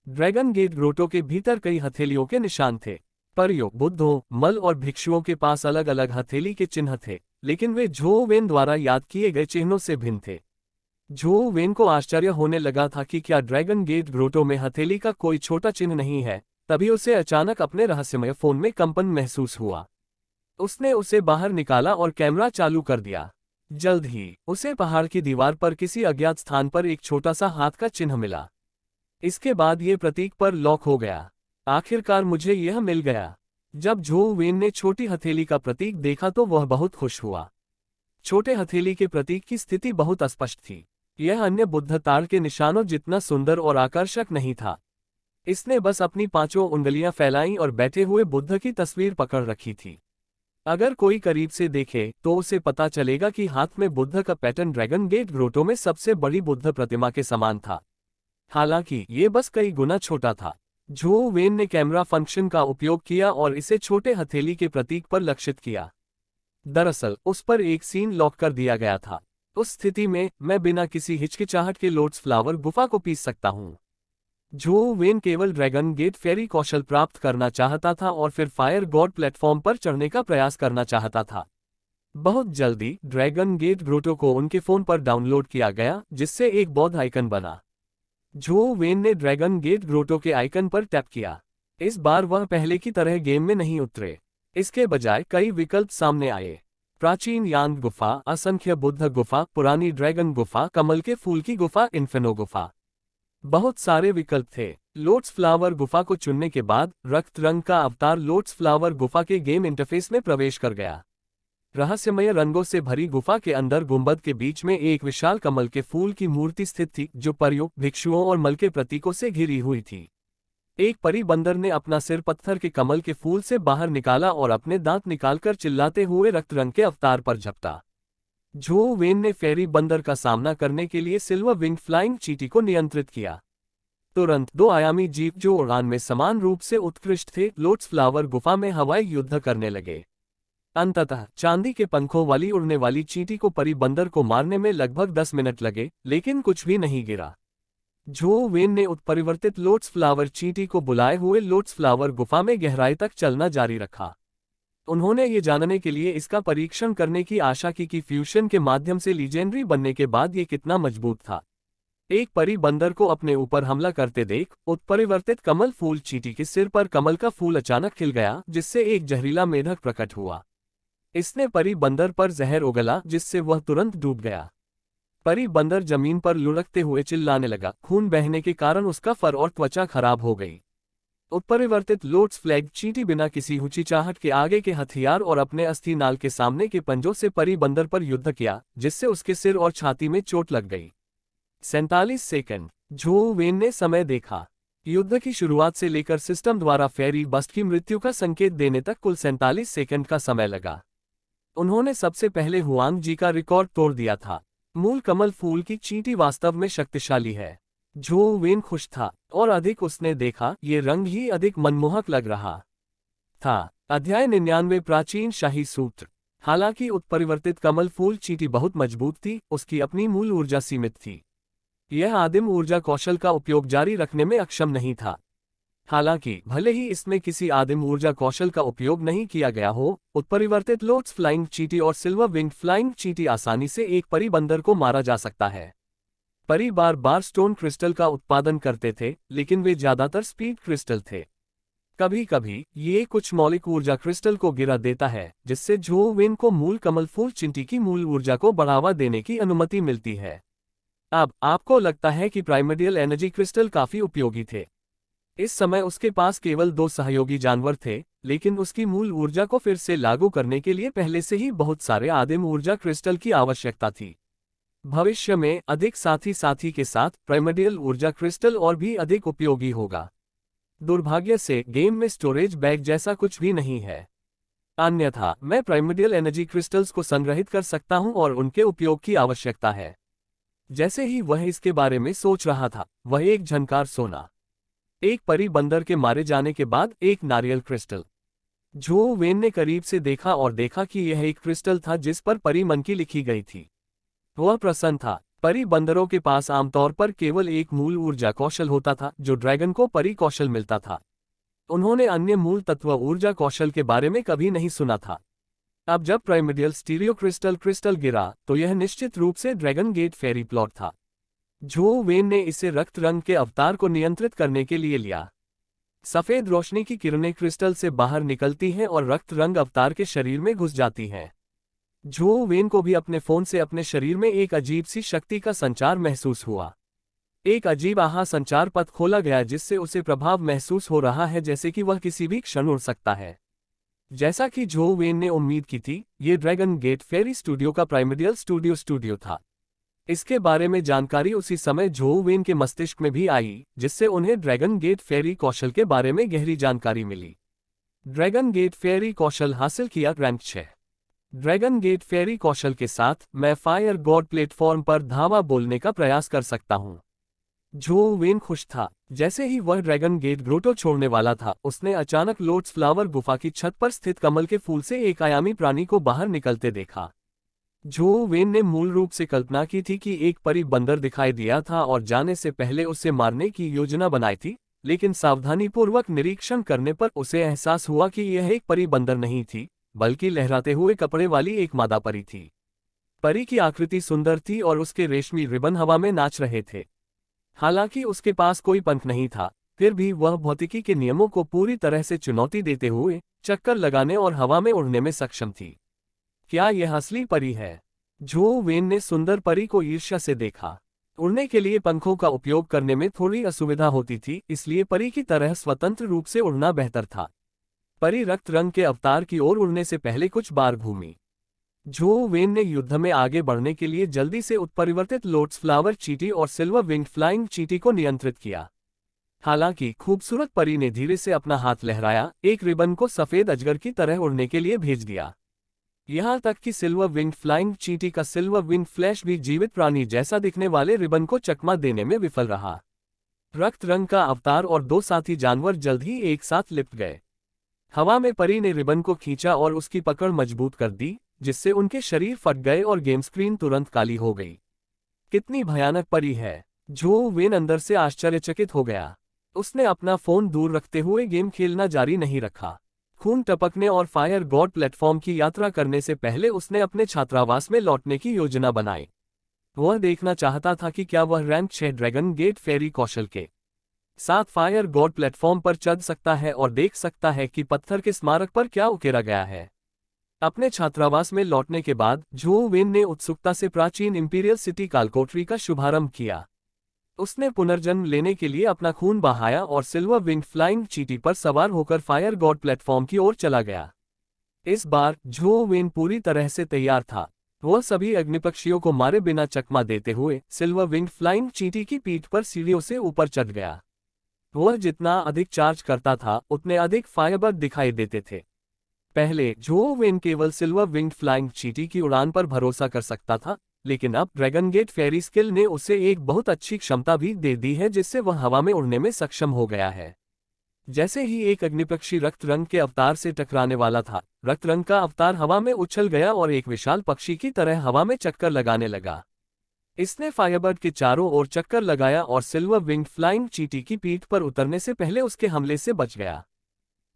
ड्रैगन गेट ग्रोटो के भीतर कई हथेलियों के निशान थे। परियों, बुद्धों, मल और भिक्षुओं के पास अलग अलग हथेली के चिन्ह थे, लेकिन वे झो वेन द्वारा याद किए गए चिन्हों से भिन्न थे। झो वेन को आश्चर्य होने लगा था कि क्या ड्रैगन गेट ग्रोटो में हथेली का कोई छोटा चिन्ह नहीं है। तभी उसे अचानक अपने रहस्यमय फोन में कंपन महसूस हुआ। उसने उसे बाहर निकाला और कैमरा चालू कर दिया। जल्द ही उसे पहाड़ की दीवार पर किसी अज्ञात स्थान पर एक छोटा सा हाथ का चिन्ह मिला। इसके बाद ये प्रतीक पर लॉक हो गया। आखिरकार मुझे यह मिल गया। जब झो वेन ने छोटी हथेली का प्रतीक देखा तो वह बहुत खुश हुआ। छोटे हथेली के प्रतीक की स्थिति बहुत स्पष्ट थी। यह अन्य बुद्ध ताड़ के निशानों जितना सुंदर और आकर्षक नहीं था। इसने बस अपनी 5 उंगलियां फैलाईं और बैठे हुए बुद्ध की तस्वीर पकड़ रखी थी। अगर कोई करीब से देखे तो उसे पता चलेगा कि हाथ में बुद्ध का पैटर्न ड्रैगन गेट ग्रोटो में सबसे बड़ी बुद्ध प्रतिमा के समान था। हालांकि ये बस कई गुना छोटा था। झो वेन ने कैमरा फंक्शन का उपयोग किया और इसे छोटे हथेली के प्रतीक पर लक्षित किया। दरअसल उस पर एक सीन लॉक कर दिया गया था। उस स्थिति में मैं बिना किसी हिचकिचाहट के लोटस फ्लावर गुफा को पीस सकता हूँ। झो वेन केवल ड्रैगन गेट फेरी कौशल प्राप्त करना चाहता था और फिर फायर गॉड प्लेटफॉर्म पर चढ़ने का प्रयास करना चाहता था। बहुत जल्दी ड्रैगन गेट ग्रोटो को उनके फोन पर डाउनलोड किया गया, जिससे एक बौद्ध आइकन बना। झो वेन ने ड्रैगन गेट ग्रोटो के आइकन पर टैप किया। इस बार वह पहले की तरह गेम में नहीं उतरे। इसके बजाय कई विकल्प सामने आए। प्राचीन यांग गुफा, असंख्य बुद्ध गुफा, पुरानी ड्रैगन गुफा, कमल के फूल की गुफा, इन्फिनो गुफा। बहुत सारे विकल्प थे। लोटस फ्लावर गुफा को चुनने के बाद रक्त रंग का अवतार लोटस फ्लावर गुफा के गेम इंटरफेस में प्रवेश कर गया। रहस्यमय रंगों से भरी गुफा के अंदर गुंबद के बीच में एक विशाल कमल के फूल की मूर्ति स्थित थी, जो परियों, भिक्षुओं और मल के प्रतीकों से घिरी हुई थी। एक परी बंदर ने अपना सिर पत्थर के कमल के फूल से बाहर निकाला और अपने दांत निकालकर चिल्लाते हुए रक्त रंग के अवतार पर झपटा। झो वेन ने फेरी बंदर का सामना करने के लिए सिल्वर विंग फ्लाइंग चींटी को नियंत्रित किया। तुरंत 2 आयामी जीव जो उड़ान में समान रूप से उत्कृष्ट थे, लोटस फ्लावर गुफा में हवाई युद्ध करने लगे। अंततः चांदी के पंखों वाली उड़ने वाली चींटी को परी बंदर को मारने में लगभग 10 मिनट लगे, लेकिन कुछ भी नहीं गिरा। झो वेन ने उत्परिवर्तित लोटस फ्लावर चींटी को बुलाए हुए लोटस फ्लावर गुफा में गहराई तक चलना जारी रखा। उन्होंने ये जानने के लिए इसका परीक्षण करने की आशा की कि फ्यूशन के माध्यम से लीजेंडरी बनने के बाद ये कितना मजबूत था। एक परी बंदर को अपने ऊपर हमला करते देख उत्परिवर्तित कमल फूल चींटी के सिर पर कमल का फूल अचानक खिल गया, जिससे एक जहरीला मेढक प्रकट हुआ। इसने परी बंदर पर जहर उगला, जिससे वह तुरंत डूब गया। परी बंदर जमीन पर लुढ़कते हुए चिल्लाने लगा। खून बहने के कारण उसका फर और त्वचा खराब हो गई। उत्परिवर्तित लोटस फ्लैग चींटी बिना किसी हुचिचाहट के आगे के हथियार और अपने अस्थि नाल के सामने के पंजों से परी बंदर पर युद्ध किया, जिससे उसके सिर और छाती में चोट लग गई। 47 सेकंड। झो वेन ने समय देखा। युद्ध की शुरुआत से लेकर सिस्टम द्वारा फेरी बस्ट की मृत्यु का संकेत देने तक कुल 47 सेकंड का समय लगा। उन्होंने सबसे पहले हुआंग जी का रिकॉर्ड तोड़ दिया था। मूल कमल फूल की चींटी वास्तव में शक्तिशाली है। झो वेन खुश था, और अधिक उसने देखा, ये रंग ही अधिक मनमोहक लग रहा था। अध्याय 99 प्राचीन शाही सूत्र। हालांकि उत्परिवर्तित कमल फूल चींटी बहुत मजबूत थी, उसकी अपनी मूल ऊर्जा सीमित थी। यह आदिम ऊर्जा कौशल का उपयोग जारी रखने में अक्षम नहीं था। हालांकि भले ही इसमें किसी आदिम ऊर्जा कौशल का उपयोग नहीं किया गया हो, उत्परिवर्तित लोटस फ्लाइंग चींटी और सिल्वर विंग्ड फ्लाइंग चींटी आसानी से एक परी बंदर को मारा जा सकता है। परी बार बार स्टोन क्रिस्टल का उत्पादन करते थे, लेकिन वे ज्यादातर स्पीड क्रिस्टल थे। कभी कभी ये कुछ मौलिक ऊर्जा क्रिस्टल को गिरा देता है, जिससे झो वेन को मूल कमल फूल चींटी की मूल ऊर्जा को बढ़ावा देने की अनुमति मिलती है। अब आपको लगता है कि प्राइमर्डियल एनर्जी क्रिस्टल काफी उपयोगी थे। इस समय उसके पास केवल 2 सहयोगी जानवर थे, लेकिन उसकी मूल ऊर्जा को फिर से लागू करने के लिए पहले से ही बहुत सारे आदिम ऊर्जा क्रिस्टल की आवश्यकता थी। भविष्य में अधिक साथी के साथ प्राइमर्डियल ऊर्जा क्रिस्टल और भी अधिक उपयोगी होगा। दुर्भाग्य से गेम में स्टोरेज बैग जैसा कुछ भी नहीं है। अन्यथा मैं प्राइमर्डियल एनर्जी क्रिस्टल्स को संग्रहित कर सकता हूं और उनके उपयोग की आवश्यकता है। जैसे ही वह इसके बारे में सोच रहा था, वह एक झनकार सोना। एक परी बंदर के मारे जाने के बाद एक नारियल क्रिस्टल। झो वेन ने करीब से देखा और देखा कि यह एक क्रिस्टल था जिस पर परी मन की लिखी गई थी। वह प्रसन्न था। परी बंदरों के पास आमतौर पर केवल एक मूल ऊर्जा कौशल होता था, जो ड्रैगन को परी कौशल मिलता था। उन्होंने अन्य मूल तत्व ऊर्जा कौशल के बारे में कभी नहीं सुना था। अब जब प्राइमर्डियल स्टीरियो क्रिस्टल गिरा, तो यह निश्चित रूप से ड्रैगन गेट फेरी प्लॉट था। झो वेन ने इसे रक्त रंग के अवतार को नियंत्रित करने के लिए लिया। सफेद रोशनी की किरणें क्रिस्टल से बाहर निकलती हैं और रक्त रंग अवतार के शरीर में घुस जाती हैं। झो वेन को भी अपने फोन से अपने शरीर में एक अजीब सी शक्ति का संचार महसूस हुआ। एक अजीब आहा संचार पथ खोला गया, जिससे उसे प्रभाव महसूस हो रहा है, जैसे कि वह किसी भी क्षण उड़ सकता है। जैसा कि झो वेन ने उम्मीद की थी, ये ड्रैगन गेट फेरी स्टूडियो का प्राइमर्डियल स्टूडियो था। इसके बारे में जानकारी उसी समय झो वेन के मस्तिष्क में भी आई, जिससे उन्हें ड्रैगन गेट फेरी कौशल के बारे में गहरी जानकारी मिली। ड्रैगन गेट फेरी कौशल हासिल किया रैंक 6। ड्रैगन गेट फेरी कौशल के साथ मैं फायर गॉड प्लेटफॉर्म पर धावा बोलने का प्रयास कर सकता हूं। झो वेन खुश था। जैसे ही वह ड्रैगन गेट ग्रोटो छोड़ने वाला था, उसने अचानक लोटस फ्लावर गुफा की छत पर स्थित कमल के फूल से एक आयामी प्राणी को बाहर निकलते देखा। झो वेन ने मूल रूप से कल्पना की थी कि एक परी बंदर दिखाई दिया था और जाने से पहले उसे मारने की योजना बनाई थी, लेकिन सावधानीपूर्वक निरीक्षण करने पर उसे एहसास हुआ कि यह एक परी बंदर नहीं थी, बल्कि लहराते हुए कपड़े वाली एक मादा परी थी। परी की आकृति सुंदर थी और उसके रेशमी रिबन हवा में नाच रहे थे। हालांकि उसके पास कोई पंख नहीं था, फिर भी वह भौतिकी के नियमों को पूरी तरह से चुनौती देते हुए चक्कर लगाने और हवा में उड़ने में सक्षम थी। क्या यह असली परी है? झो वेन ने सुंदर परी को ईर्ष्या से देखा। उड़ने के लिए पंखों का उपयोग करने में थोड़ी असुविधा होती थी, इसलिए परी की तरह स्वतंत्र रूप से उड़ना बेहतर था। परी रक्त रंग के अवतार की ओर उड़ने से पहले कुछ बार घूमी। झो वेन ने युद्ध में आगे बढ़ने के लिए जल्दी से उत्परिवर्तित लोटस फ्लावर चींटी और सिल्वर विंग्ड फ्लाइंग चींटी को नियंत्रित किया। हालांकि खूबसूरत परी ने धीरे से अपना हाथ लहराया, एक रिबन को सफेद अजगर की तरह उड़ने के लिए भेज दिया। यहां तक कि सिल्वर विंग्ड फ्लाइंग चींटी का सिल्वर विंग फ्लैश भी जीवित प्राणी जैसा दिखने वाले रिबन को चकमा देने में विफल रहा। रक्त रंग का अवतार और 2 साथी जानवर जल्द ही एक साथ लिपट गए। हवा में परी ने रिबन को खींचा और उसकी पकड़ मजबूत कर दी, जिससे उनके शरीर फट गए और गेम स्क्रीन तुरंत काली हो गई। कितनी भयानक परी है! झो वेन अंदर से आश्चर्यचकित हो गया। उसने अपना फोन दूर रखते हुए गेम खेलना जारी नहीं रखा। खून टपकने और फायर गॉड प्लेटफॉर्म की यात्रा करने से पहले उसने अपने छात्रावास में लौटने की योजना बनाई। वह देखना चाहता था कि क्या वह रैंक 6 ड्रैगन गेट फेरी कौशल के साथ फायर गॉड प्लेटफॉर्म पर चढ़ सकता है और देख सकता है कि पत्थर के स्मारक पर क्या उकेरा गया है। अपने छात्रावास में लौटने के बाद झो वेन ने उत्सुकता से प्राचीन इंपीरियल सिटी कालकोटरी का शुभारंभ किया। उसने पुनर्जन्म लेने के लिए अपना खून बहाया और सिल्वर विंग फ्लाइंग चीटी पर सवार होकर फायर गॉड प्लेटफॉर्म की ओर चला गया। इस बार झो वेन पूरी तरह से तैयार था। वह सभी अग्निपक्षियों को मारे बिना चकमा देते हुए सिल्वर विंग फ्लाइंग चीटी की पीठ पर सीढ़ियों से ऊपर चढ़ गया। वह जितना अधिक चार्ज करता था उतने अधिक फायरबर्ड दिखाई देते थे। पहले झो वेन केवल सिल्वर विंग्ड फ्लाइंग चीटी की उड़ान पर भरोसा कर सकता था, लेकिन अब ड्रैगन गेट फेरी स्किल ने उसे एक बहुत अच्छी क्षमता भी दे दी है जिससे वह हवा में उड़ने में सक्षम हो गया है। जैसे ही एक अग्निपक्षी रक्त रंग के अवतार से टकराने वाला था, रक्त रंग का अवतार हवा में उछल गया और एक विशाल पक्षी की तरह हवा में चक्कर लगाने लगा। इसने फायरबर्ड के चारों ओर चक्कर लगाया और सिल्वर विंग्ड फ्लाइंग चीटी की पीठ पर उतरने से पहले उसके हमले से बच गया।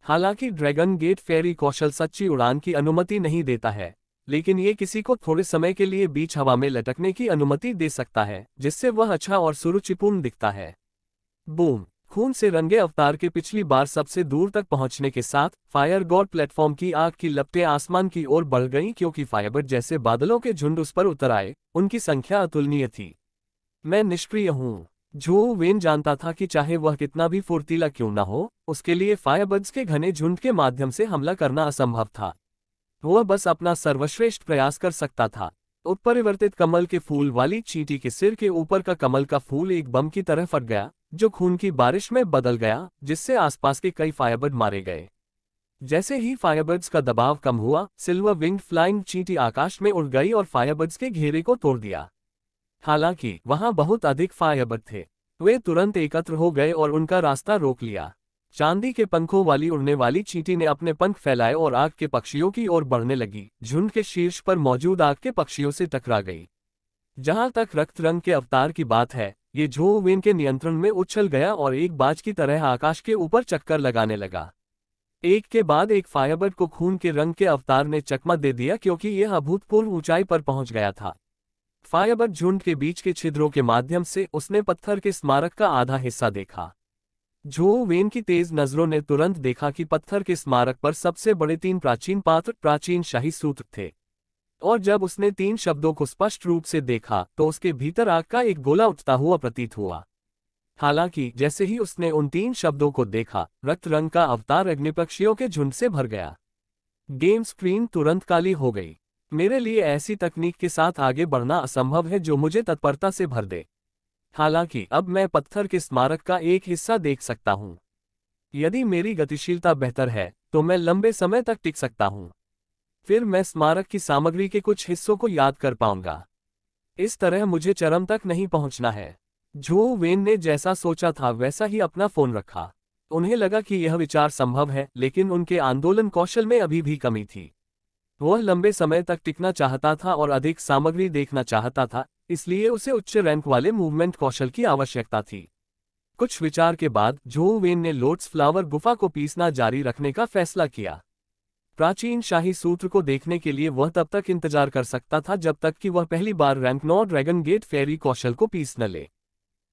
हालांकि ड्रैगन गेट फेरी कौशल सच्ची उड़ान की अनुमति नहीं देता है, लेकिन ये किसी को थोड़े समय के लिए बीच हवा में लटकने की अनुमति दे सकता है, जिससे वह अच्छा और सुरुचिपूर्ण दिखता है। बूम! खून से रंगे अवतार के पिछली बार सबसे दूर तक पहुंचने के साथ फायर गॉड प्लेटफॉर्म की आग की लपटें आसमान की ओर बढ़ गईं क्योंकि फायरबर्ड जैसे बादलों के झुंड उस पर उतर आए। उनकी संख्या अतुलनीय थी। मैं निष्क्रिय हूँ। झो वेन जानता था कि चाहे वह कितना भी फुर्तीला क्यों न हो, उसके लिए फायरबर्ड्स के घने झुंड के माध्यम से हमला करना असंभव था। वह बस अपना सर्वश्रेष्ठ प्रयास कर सकता था। उत्परिवर्तित कमल के फूल वाली चींटी के सिर के ऊपर का कमल का फूल एक बम की तरह फट गया, जो खून की बारिश में बदल गया, जिससे आसपास के कई फायरबर्ड मारे गए। जैसे ही फायरबर्ड्स का दबाव कम हुआ, सिल्वर विंग्ड फ्लाइंग चींटी आकाश में उड़ गई और फायरबर्ड्स के घेरे को तोड़ दिया। हालांकि वहां बहुत अधिक फायरबर्ड थे। वे तुरंत एकत्र हो गए और उनका रास्ता रोक लिया। चांदी के पंखों वाली उड़ने वाली चींटी ने अपने पंख फैलाए और आग के पक्षियों की ओर बढ़ने लगी। झुंड के शीर्ष पर मौजूद आग के पक्षियों से टकरा गई। जहां तक रक्त रंग के अवतार की बात है, ये झो वेन के नियंत्रण में उछल गया और एक बाज की तरह आकाश के ऊपर चक्कर लगाने लगा। एक के बाद एक फायरबर्ड को खून के रंग के अवतार ने चकमा दे दिया क्योंकि यह अभूतपूर्व ऊंचाई पर पहुंच गया था। फायरबर्ड झुंड के बीच के छिद्रों के माध्यम से उसने पत्थर के स्मारक का आधा हिस्सा देखा। झो वेन की तेज नजरों ने तुरंत देखा कि पत्थर के स्मारक पर सबसे बड़े 3 प्राचीन पात्र प्राचीन शाही सूत्र थे। और जब उसने 3 शब्दों को स्पष्ट रूप से देखा तो उसके भीतर आग का एक गोला उठता हुआ प्रतीत हुआ। हालांकि जैसे ही उसने उन 3 शब्दों को देखा, रक्त रंग का अवतार अग्निपक्षियों के झुंड से भर गया। गेम स्क्रीन तुरंत काली हो गई। मेरे लिए ऐसी तकनीक के साथ आगे बढ़ना असंभव है जो मुझे तत्परता से भर दे। हालांकि अब मैं पत्थर के स्मारक का एक हिस्सा देख सकता हूं। यदि मेरी गतिशीलता बेहतर है तो मैं लंबे समय तक टिक सकता हूं। फिर मैं स्मारक की सामग्री के कुछ हिस्सों को याद कर पाऊंगा। इस तरह मुझे चरम तक नहीं पहुंचना है। झो वेन ने जैसा सोचा था वैसा ही अपना फोन रखा। उन्हें लगा कि यह विचार संभव है, लेकिन उनके आंदोलन कौशल में अभी भी कमी थी। वह लंबे समय तक टिकना चाहता था और अधिक सामग्री देखना चाहता था, इसलिए उसे उच्च रैंक वाले मूवमेंट कौशल की आवश्यकता थी। कुछ विचार के बाद झो वेन ने लोटस फ्लावर गुफा को पीसना जारी रखने का फैसला किया। प्राचीन शाही सूत्र को देखने के लिए वह तब तक इंतजार कर सकता था जब तक कि वह पहली बार रैंक 9 ड्रैगन गेट फेरी कौशल को पीस न ले।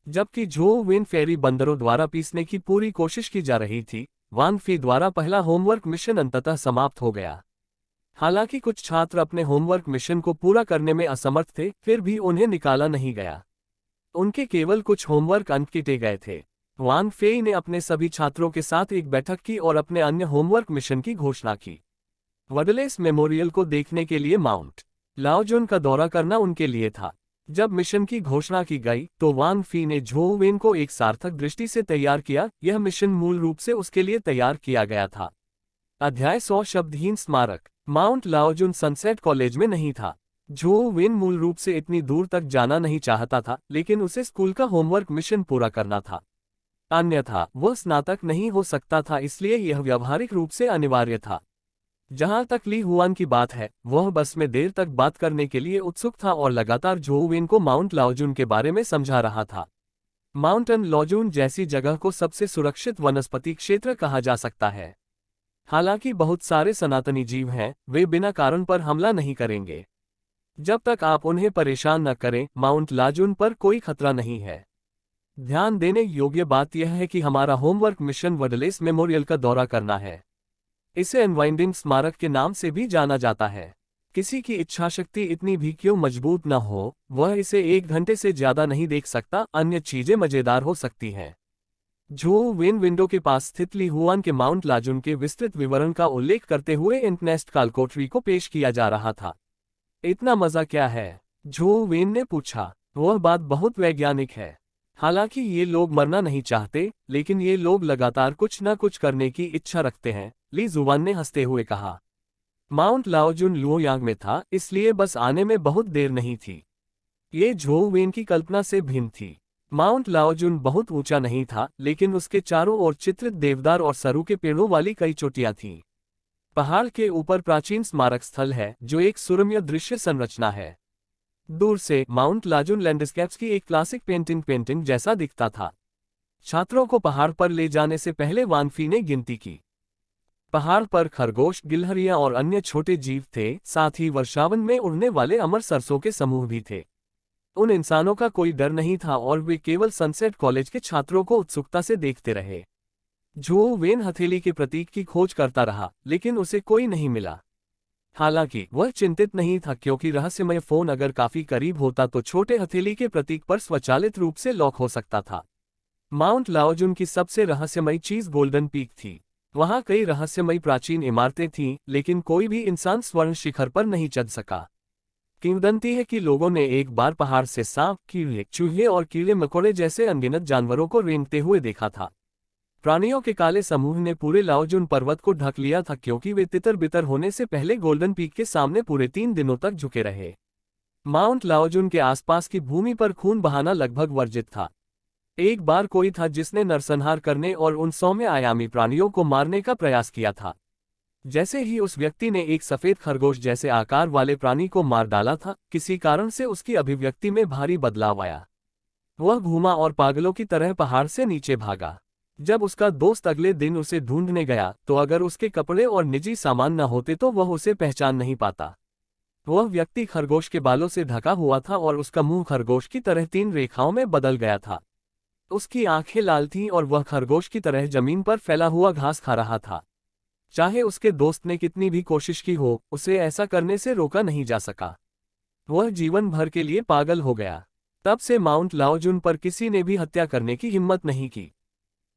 जबकि झो वेन फेरी बंदरों द्वारा पीसने की पूरी कोशिश की जा रही थी, वान फी द्वारा पहला होमवर्क मिशन अंततः समाप्त हो गया। हालांकि कुछ छात्र अपने होमवर्क मिशन को पूरा करने में असमर्थ थे, फिर भी उन्हें निकाला नहीं गया। उनके केवल कुछ होमवर्क अंक किए गए थे। वान फेई ने अपने सभी छात्रों के साथ एक बैठक की और अपने अन्य होमवर्क मिशन की घोषणा की। वडलेस मेमोरियल को देखने के लिए माउंट लाओजुन का दौरा करना उनके लिए था। जब मिशन की घोषणा की गई तो वान फी ने झो वेन को एक सार्थक दृष्टि से तैयार किया। यह मिशन मूल रूप से उसके लिए तैयार किया गया था। अध्याय 100 शब्दहीन स्मारक। माउंट लाओजुन सनसेट कॉलेज में नहीं था। झो वेन मूल रूप से इतनी दूर तक जाना नहीं चाहता था, लेकिन उसे स्कूल का होमवर्क मिशन पूरा करना था। अन्यथा वह स्नातक नहीं हो सकता था, इसलिए यह व्यावहारिक रूप से अनिवार्य था। जहां तक ली हुआन की बात है, वह बस में देर तक बात करने के लिए उत्सुक था और लगातार झो वेन को माउंट लाओजुन के बारे में समझा रहा था। माउंटन लाओजुन जैसी जगह को सबसे सुरक्षित वनस्पति क्षेत्र कहा जा सकता है। हालांकि बहुत सारे सनातनी जीव हैं, वे बिना कारण पर हमला नहीं करेंगे। जब तक आप उन्हें परेशान न करें, माउंट लाजुन पर कोई खतरा नहीं है। ध्यान देने योग्य बात यह है कि हमारा होमवर्क मिशन वडलेस मेमोरियल का दौरा करना है। इसे अनवाइंडिंग स्मारक के नाम से भी जाना जाता है। किसी की इच्छाशक्ति इतनी भी क्यों मजबूत न हो, वह इसे 1 घंटे से ज्यादा नहीं देख सकता। अन्य चीजें मजेदार हो सकती हैं। झो वेन विंडो के पास स्थित ली हुआन के माउंट लाजुन के विस्तृत विवरण का उल्लेख करते हुए इंटनेस्ट कालकोटरी को पेश किया जा रहा था। इतना मजा क्या है? झो वेन ने पूछा। वह बात बहुत वैज्ञानिक है। हालांकि ये लोग मरना नहीं चाहते, लेकिन ये लोग लगातार कुछ न कुछ करने की इच्छा रखते हैं, ली जुवान ने हंसते हुए कहा। माउंट लाओजुन लुओयांग में था, इसलिए बस आने में बहुत देर नहीं थी। ये झो वेन की कल्पना से भिन्न थी। माउंट लाओजुन बहुत ऊंचा नहीं था, लेकिन उसके चारों ओर चित्रित देवदार और सरू के पेड़ों वाली कई चोटियां थीं। पहाड़ के ऊपर प्राचीन स्मारक स्थल है, जो एक सुरम्य दृश्य संरचना है। दूर से माउंट लाजुन लैंडस्केप्स की एक क्लासिक पेंटिंग जैसा दिखता था। छात्रों को पहाड़ पर ले जाने से पहले वानफी ने गिनती की। पहाड़ पर खरगोश, गिलहरियां और अन्य छोटे जीव थे, साथ ही वर्षावन में उड़ने वाले अमर सरसों के समूह भी थे। उन इंसानों का कोई डर नहीं था और वे केवल सनसेट कॉलेज के छात्रों को उत्सुकता से देखते रहे। झो वेन हथेली के प्रतीक की खोज करता रहा, लेकिन उसे कोई नहीं मिला। हालांकि वह चिंतित नहीं था, क्योंकि रहस्यमय फोन अगर काफी करीब होता तो छोटे हथेली के प्रतीक पर स्वचालित रूप से लॉक हो सकता था। माउंट लाओजुन की सबसे रहस्यमय चीज गोल्डन पीक थी। वहां कई रहस्यमयी प्राचीन इमारतें थीं, लेकिन कोई भी इंसान स्वर्ण शिखर पर नहीं चढ़ सका। किंवदंती है कि लोगों ने एक बार पहाड़ से सांप, कीड़े, चूहे और कीड़े मकोड़े जैसे अनगिनत जानवरों को रेंगते हुए देखा था। प्राणियों के काले समूह ने पूरे लाओजुन पर्वत को ढक लिया था, क्योंकि वे तितर बितर होने से पहले गोल्डन पीक के सामने पूरे 3 दिनों तक झुके रहे। माउंट लाओजुन के आसपास की भूमि पर खून बहाना लगभग वर्जित था। एक बार कोई था जिसने नरसंहार करने और उन 100 आयामी प्राणियों को मारने का प्रयास किया था। जैसे ही उस व्यक्ति ने एक सफेद खरगोश जैसे आकार वाले प्राणी को मार डाला था, किसी कारण से उसकी अभिव्यक्ति में भारी बदलाव आया। वह घूमा और पागलों की तरह पहाड़ से नीचे भागा। जब उसका दोस्त अगले दिन उसे ढूंढने गया, तो अगर उसके कपड़े और निजी सामान न होते तो वह उसे पहचान नहीं पाता। वह व्यक्ति खरगोश के बालों से ढका हुआ था और उसका मुंह खरगोश की तरह 3 रेखाओं में बदल गया था। उसकी आंखें लाल थीं और वह खरगोश की तरह जमीन पर फैला हुआ घास खा रहा था। चाहे उसके दोस्त ने कितनी भी कोशिश की हो, उसे ऐसा करने से रोका नहीं जा सका। वह जीवन भर के लिए पागल हो गया। तब से माउंट लाओजुन पर किसी ने भी हत्या करने की हिम्मत नहीं की।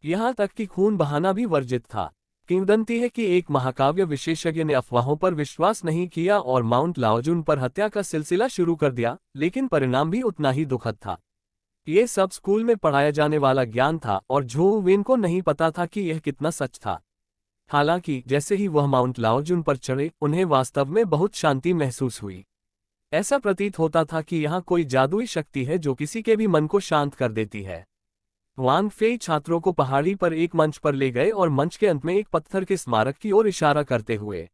यहाँ तक कि खून बहाना भी वर्जित था। किंवदंती है कि एक महाकाव्य विशेषज्ञ ने अफवाहों पर विश्वास नहीं किया और माउंट लाओजुन पर हत्या का सिलसिला शुरू कर दिया, लेकिन परिणाम भी उतना ही दुखद था। ये सब स्कूल में पढ़ाया जाने वाला ज्ञान था और झो वेन को नहीं पता था कि यह कितना सच था। हालांकि जैसे ही वह माउंट लाओजुन पर चढ़े, उन्हें वास्तव में बहुत शांति महसूस हुई। ऐसा प्रतीत होता था कि यहाँ कोई जादुई शक्ति है जो किसी के भी मन को शांत कर देती है। वांग फेई छात्रों को पहाड़ी पर एक मंच पर ले गए और मंच के अंत में एक पत्थर के स्मारक की ओर इशारा करते हुए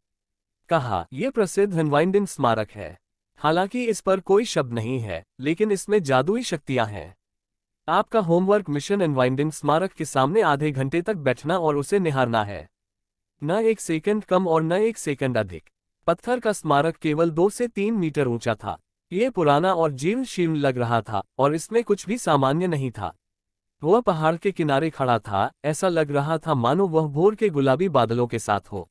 कहा, यह प्रसिद्ध हनवाइंडिन स्मारक है। हालांकि इस पर कोई शब्द नहीं है, लेकिन इसमें जादुई शक्तियां हैं। आपका होमवर्क मिशन अनवाइंडिंग स्मारक के सामने आधे घंटे तक बैठना और उसे निहारना है। न 1 सेकंड कम और न 1 सेकंड अधिक। पत्थर का स्मारक केवल 2 से 3 मीटर ऊंचा था। यह पुराना और जीर्ण शीर्ण लग रहा था और इसमें कुछ भी सामान्य नहीं था। वह पहाड़ के किनारे खड़ा था, ऐसा लग रहा था मानो वह भोर के गुलाबी बादलों के साथ हो।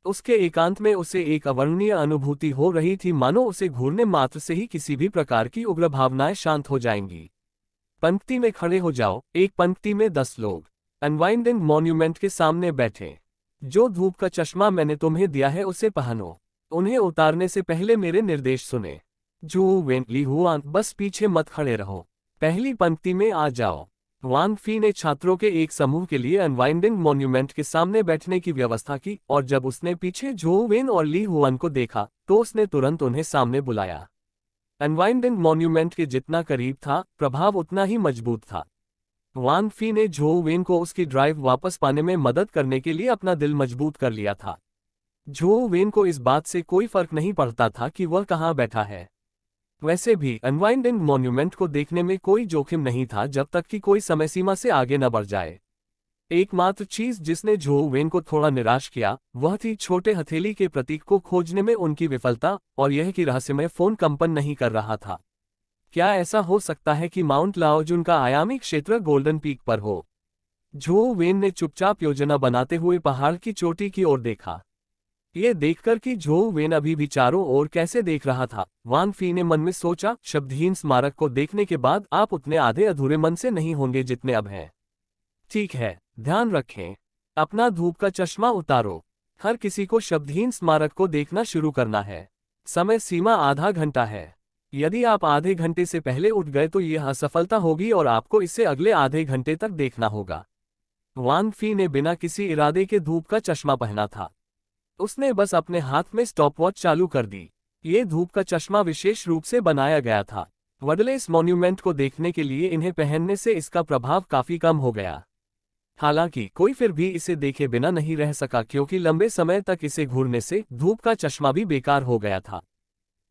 उसके एकांत में उसे एक अवर्णनीय अनुभूति हो रही थी, मानो उसे घूरने मात्र से ही किसी भी प्रकार की उग्र भावनाएं शांत हो जाएंगी। पंक्ति में खड़े हो जाओ। एक पंक्ति में 10 लोग अनवाइंडिंग मॉन्यूमेंट के सामने बैठे। जो धूप का चश्मा मैंने तुम्हें दिया है उसे पहनो। उन्हें उतारने से पहले मेरे निर्देश सुने। झो वेन, ली हुआन, बस पीछे मत खड़े रहो, पहली पंक्ति में आ जाओ। वांग फी ने छात्रों के एक समूह के लिए अनवाइंडिंग मॉन्यूमेंट के सामने बैठने की व्यवस्था की, और जब उसने पीछे झो वेन और ली हुआन को देखा तो उसने तुरंत उन्हें सामने बुलाया। अनवाइंडिंग मॉन्यूमेंट के जितना करीब था, प्रभाव उतना ही मजबूत था। वांग फी ने झो वेन को उसकी ड्राइव वापस पाने में मदद करने के लिए अपना दिल मजबूत कर लिया था। झो वेन को इस बात से कोई फर्क नहीं पड़ता था कि वह कहाँ बैठा है। वैसे भी अनवाइंडिंग मॉन्यूमेंट को देखने में कोई जोखिम नहीं था, जब तक कि कोई समय सीमा से आगे न बढ़ जाए। एकमात्र चीज जिसने जो वेन को थोड़ा निराश किया वह थी छोटे हथेली के प्रतीक को खोजने में उनकी विफलता और यह कि रहस्यमय फोन कंपन नहीं कर रहा था। क्या ऐसा हो सकता है कि माउंट लाओजुन का आयामी क्षेत्र गोल्डन पीक पर हो? जो वेन ने चुपचाप योजना बनाते हुए पहाड़ की चोटी की ओर देखा। ये देखकर कि जो वेन अभी भी चारों ओर कैसे देख रहा था, वांग फी ने मन में सोचा, शब्दहीन स्मारक को देखने के बाद आप उतने आधे अधूरे मन से नहीं होंगे जितने अब हैं। ठीक है, ध्यान रखें। अपना धूप का चश्मा उतारो। हर किसी को शब्दहीन स्मारक को देखना शुरू करना है। समय सीमा आधा घंटा है। यदि आप आधे घंटे से पहले उठ गए तो यह असफलता होगी और आपको इसे अगले आधे घंटे तक देखना होगा। वांग फी ने बिना किसी इरादे के धूप का चश्मा पहना था। उसने बस अपने हाथ में स्टॉपवॉच चालू कर दी। ये धूप का चश्मा विशेष रूप से बनाया गया था। वडलेस मॉन्यूमेंट को देखने के लिए इन्हें पहनने से इसका प्रभाव काफी कम हो गया। हालांकि कोई फिर भी इसे देखे बिना नहीं रह सका क्योंकि लंबे समय तक इसे घूरने से धूप का चश्मा भी बेकार हो गया था।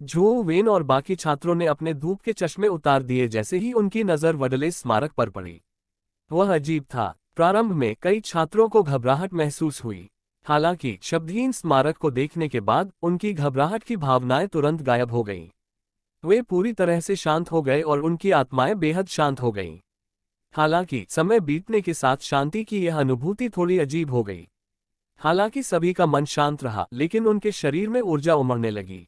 जो वेन और बाकी छात्रों ने अपने धूप के चश्मे उतार दिए जैसे ही उनकी नजर वडलेस स्मारक पर पड़ी। वह अजीब था। प्रारंभ में कई छात्रों को घबराहट महसूस हुई। हालांकि शब्दहीन स्मारक को देखने के बाद उनकी घबराहट की भावनाएं तुरंत गायब हो गईं। वे पूरी तरह से शांत हो गए और उनकी आत्माएं बेहद शांत हो गईं। हालांकि समय बीतने के साथ शांति की यह अनुभूति थोड़ी अजीब हो गई। हालांकि सभी का मन शांत रहा लेकिन उनके शरीर में ऊर्जा उमड़ने लगी।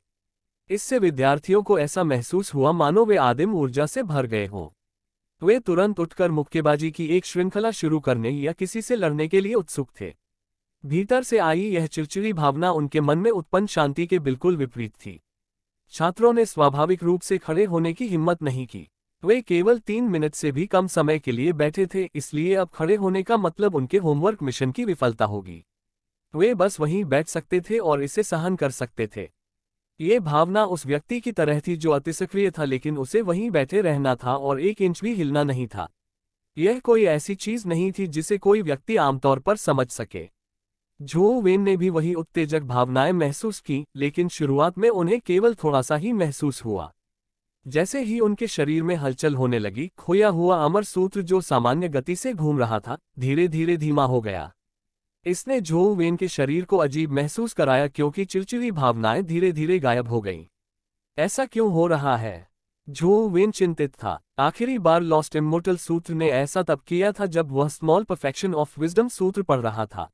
इससे विद्यार्थियों को ऐसा महसूस हुआ मानो वे आदिम ऊर्जा से भर गए हों। वे तुरंत उठकर मुक्केबाजी की एक श्रृंखला शुरू करने या किसी से लड़ने के लिए उत्सुक थे। भीतर से आई यह चिड़चिड़ी भावना उनके मन में उत्पन्न शांति के बिल्कुल विपरीत थी। छात्रों ने स्वाभाविक रूप से खड़े होने की हिम्मत नहीं की। वे केवल 3 मिनट से भी कम समय के लिए बैठे थे, इसलिए अब खड़े होने का मतलब उनके होमवर्क मिशन की विफलता होगी। वे बस वहीं बैठ सकते थे और इसे सहन कर सकते थे। ये भावना उस व्यक्ति की तरह थी जो अतिसक्रिय था लेकिन उसे वहीं बैठे रहना था और 1 इंच भी हिलना नहीं था। यह कोई ऐसी चीज नहीं थी जिसे कोई व्यक्ति आमतौर पर समझ सके। जो वेन ने भी वही उत्तेजक भावनाएं महसूस की, लेकिन शुरुआत में उन्हें केवल थोड़ा सा ही महसूस हुआ। जैसे ही उनके शरीर में हलचल होने लगी, खोया हुआ अमर सूत्र जो सामान्य गति से घूम रहा था, धीरे धीरे धीमा हो गया। इसने जो वेन के शरीर को अजीब महसूस कराया क्योंकि चिड़चिड़ी भावनाएं धीरे धीरे गायब हो गईं। ऐसा क्यों हो रहा है? जो वेन चिंतित था। आखिरी बार लॉस्ट इमोर्टल सूत्र ने ऐसा तब किया था जब वह स्मॉल परफेक्शन ऑफ विजडम सूत्र पढ़ रहा था।